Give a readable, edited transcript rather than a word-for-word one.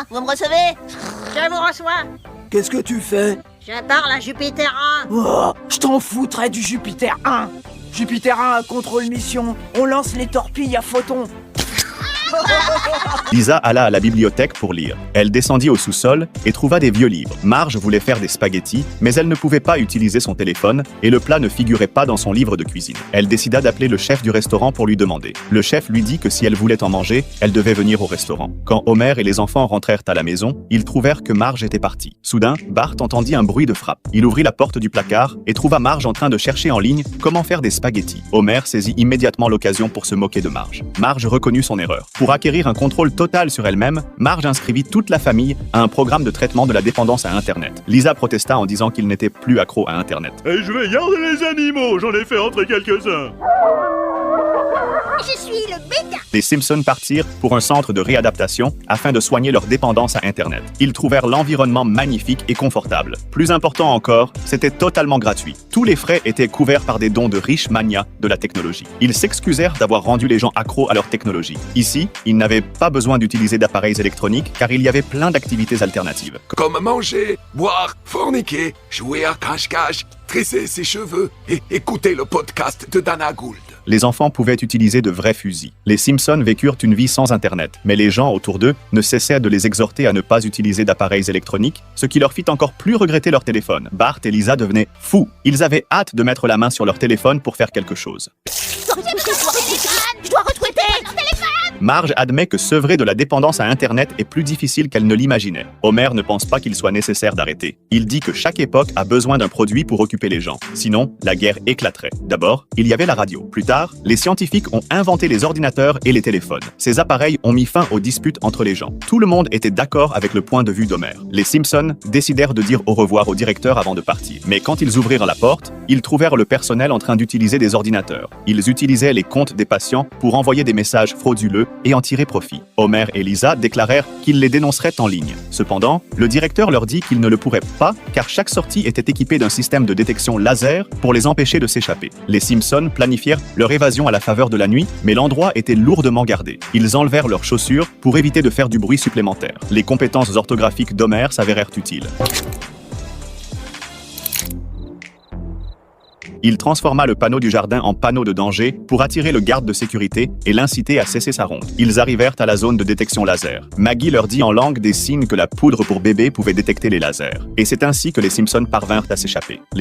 vous me recevez? Je vous reçois. Qu'est-ce que tu fais? J'adore la Jupiter 1. Oh, je t'en foutrais du Jupiter 1. Jupiter 1 contrôle mission. On lance les torpilles à photons. Lisa alla à la bibliothèque pour lire. Elle descendit au sous-sol et trouva des vieux livres. Marge voulait faire des spaghettis, mais elle ne pouvait pas utiliser son téléphone et le plat ne figurait pas dans son livre de cuisine. Elle décida d'appeler le chef du restaurant pour lui demander. Le chef lui dit que si elle voulait en manger, elle devait venir au restaurant. Quand Homer et les enfants rentrèrent à la maison, ils trouvèrent que Marge était partie. Soudain, Bart entendit un bruit de frappe. Il ouvrit la porte du placard et trouva Marge en train de chercher en ligne comment faire des spaghettis. Homer saisit immédiatement l'occasion pour se moquer de Marge. Marge reconnut son erreur. Pour acquérir un contrôle total sur elle-même, Marge inscrivit toute la famille à un programme de traitement de la dépendance à Internet. Lisa protesta en disant qu'il n'était plus accro à Internet. Et je vais garder les animaux, j'en ai fait entrer quelques-uns. Je suis le bêta. Les Simpsons partirent pour un centre de réadaptation afin de soigner leur dépendance à Internet. Ils trouvèrent l'environnement magnifique et confortable. Plus important encore, c'était totalement gratuit. Tous les frais étaient couverts par des dons de riches manias de la technologie. Ils s'excusèrent d'avoir rendu les gens accros à leur technologie. Ici, ils n'avaient pas besoin d'utiliser d'appareils électroniques car il y avait plein d'activités alternatives. Comme manger, boire, forniquer, jouer à cache-cache, tresser ses cheveux et écouter le podcast de Dana Gould. Les enfants pouvaient utiliser de vrais fusils. Les Simpsons vécurent une vie sans Internet, mais les gens autour d'eux ne cessaient de les exhorter à ne pas utiliser d'appareils électroniques, ce qui leur fit encore plus regretter leur téléphone. Bart et Lisa devenaient fous. Ils avaient hâte de mettre la main sur leur téléphone pour faire quelque chose. Je dois retweeter. Marge admet que sevrer de la dépendance à Internet est plus difficile qu'elle ne l'imaginait. Homer ne pense pas qu'il soit nécessaire d'arrêter. Il dit que chaque époque a besoin d'un produit pour occuper les gens. Sinon, la guerre éclaterait. D'abord, il y avait la radio. Plus tard, les scientifiques ont inventé les ordinateurs et les téléphones. Ces appareils ont mis fin aux disputes entre les gens. Tout le monde était d'accord avec le point de vue d'Homer. Les Simpsons décidèrent de dire au revoir au directeur avant de partir. Mais quand ils ouvrirent la porte, ils trouvèrent le personnel en train d'utiliser des ordinateurs. Ils utilisaient les comptes des patients pour envoyer des messages frauduleux et en tirer profit. Homer et Lisa déclarèrent qu'ils les dénonceraient en ligne. Cependant, le directeur leur dit qu'ils ne le pourraient pas car chaque sortie était équipée d'un système de détection laser pour les empêcher de s'échapper. Les Simpsons planifièrent leur évasion à la faveur de la nuit, mais l'endroit était lourdement gardé. Ils enlevèrent leurs chaussures pour éviter de faire du bruit supplémentaire. Les compétences orthographiques d'Homer s'avérèrent utiles. Il transforma le panneau du jardin en panneau de danger pour attirer le garde de sécurité et l'inciter à cesser sa ronde. Ils arrivèrent à la zone de détection laser. Maggie leur dit en langue des signes que la poudre pour bébé pouvait détecter les lasers. Et c'est ainsi que les Simpsons parvinrent à s'échapper.